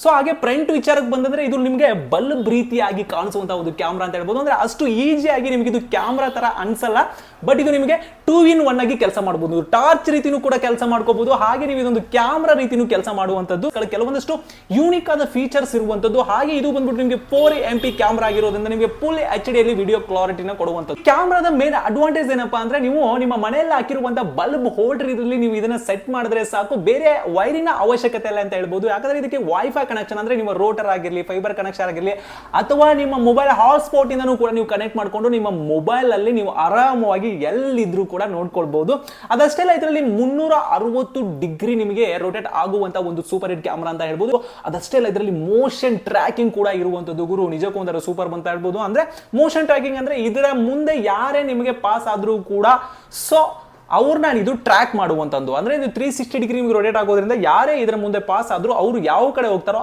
So ಹಾಗೆ front ವಿಚಾರಕ್ಕೆ ಬಂದಂದ್ರೆ ಇದು ನಿಮಗೆ ಬಲ್ಬ್ ರೀತಿಯಾಗಿ ಕಾಣಿಸುವಂತಹ ಒಂದು ಕ್ಯಾಮ್ರಾ ಅಂತ ಹೇಳ್ಬೋದು. ಅಂದ್ರೆ ಅಷ್ಟು ಈಸಿಯಾಗಿ ನಿಮಗೆ ಇದು ಕ್ಯಾಮ್ರಾ ತರ ಅನ್ಸಲ್ಲ, ಬಟ್ ಇದು ನಿಮಗೆ 2-in-1 ಆಗಿ ಕೆಲಸ ಮಾಡಬಹುದು. ಟಾರ್ಚ್ ರೀತಿನೂ ಕೂಡ ಕೆಲಸ ಮಾಡ್ಕೋಬಹುದು, ಹಾಗೆ ನೀವು ಇದೊಂದು ಕ್ಯಾಮ್ರಾ ರೀತಿನೂ ಕೆಲಸ ಮಾಡುವಂತದ್ದು. ಕೆಲವೊಂದಷ್ಟು ಯೂನಿಕ್ ಆದ ಫೀಚರ್ಸ್ ಇರುವಂತದ್ದು. ಹಾಗೆ ಇದು ಬಂದ್ಬಿಟ್ಟು ನಿಮಗೆ 4MP ಕ್ಯಾಮ್ರಾ ಆಗಿರೋದ್ರಿಂದ ನಿಮಗೆ ಫುಲ್ HD ಅಲ್ಲಿ ವಿಡಿಯೋ ಕ್ಲಾರಿಟಿನ ಕೊಡುವಂತದ್ದು. ಕ್ಯಾಮ್ರಾದ ಮೇನ್ ಅಡ್ವಾಂಟೇಜ್ ಏನಪ್ಪಾ ಅಂದ್ರೆ ನೀವು ನಿಮ್ಮ ಮನೆಯಲ್ಲಿ ಹಾಕಿರುವಂತಹ ಬಲ್ಬ್ ಹೋಲ್ಡರ್ ಇದರಲ್ಲಿ ನೀವು ಇದನ್ನ ಸೆಟ್ ಮಾಡಿದ್ರೆ ಸಾಕು, ಬೇರೆ ವೈರಿನ ಅವಶ್ಯಕತೆ ಇಲ್ಲ ಅಂತ ಹೇಳ್ಬೋದು. ಯಾಕಂದ್ರೆ ಇದಕ್ಕೆ ವೈಫೈ ಕನೆಕ್ಷನ್ ಅಂದ್ರೆ ನಿಮ್ಮ ರೋಟರ್ ಆಗಿರಲಿ, ಫೈಬರ್ ಕನೆಕ್ಷನ್ ಆಗಿರಲಿ, ಅಥವಾ ನಿಮ್ಮ ಮೊಬೈಲ್ ಹಾಟ್ಸ್ಪಾಟ್ ಇಂದನೂ ಕೂಡ ನೀವು ಕನೆಕ್ಟ್ ಮಾಡಿಕೊಂಡು ನಿಮ್ಮ ಮೊಬೈಲ್ ಅಲ್ಲಿ ನೀವು ಆರಾಮವಾಗಿ ಎಲ್ಲಿದ್ರೂ ಕೂಡ ನೋಡ್ಕೊಳ್ಬಹುದು. ಅದಷ್ಟೇ ಅಲ್ಲ, ಇದರಲ್ಲಿ 360 ಡಿಗ್ರಿ ನಿಮಗೆ ರೊಟೇಟ್ ಆಗುವಂತ ಒಂದು ಸೂಪರ್ ಹಿಟ್ ಕ್ಯಾಮ್ರಾ ಅಂತ ಹೇಳ್ಬೋದು. ಅದಷ್ಟೇ ಅಲ್ಲ, ಇದರಲ್ಲಿ ಮೋಷನ್ ಟ್ರ್ಯಾಕಿಂಗ್ ಕೂಡ ಇರುವಂತದ್ದು. ಗುರು ನಿಜಕ್ಕೂ ಒಂದರ ಸೂಪರ್ ಅಂತ ಹೇಳ್ಬೋದು. ಅಂದ್ರೆ ಮೋಷನ್ ಟ್ರ್ಯಾಕಿಂಗ್ ಅಂದ್ರೆ ಇದರ ಮುಂದೆ ಯಾರೇ ನಿಮಗೆ ಪಾಸ್ ಆದ್ರೂ ಕೂಡ ಸೊ ಅವ್ರನ್ನ ಇದು ಟ್ರ್ಯಾಕ್ ಮಾಡುವಂತದ್ದು. ಅಂದ್ರೆ ಇದು 360 ಡಿಗ್ರಿ ರೊಟೇಟ್ ಆಗೋದ್ರಿಂದ ಯಾರೇ ಇದರ ಮುಂದೆ ಪಾಸ್ ಆದ್ರೂ ಅವರು ಯಾವ ಕಡೆ ಹೋಗ್ತಾರೋ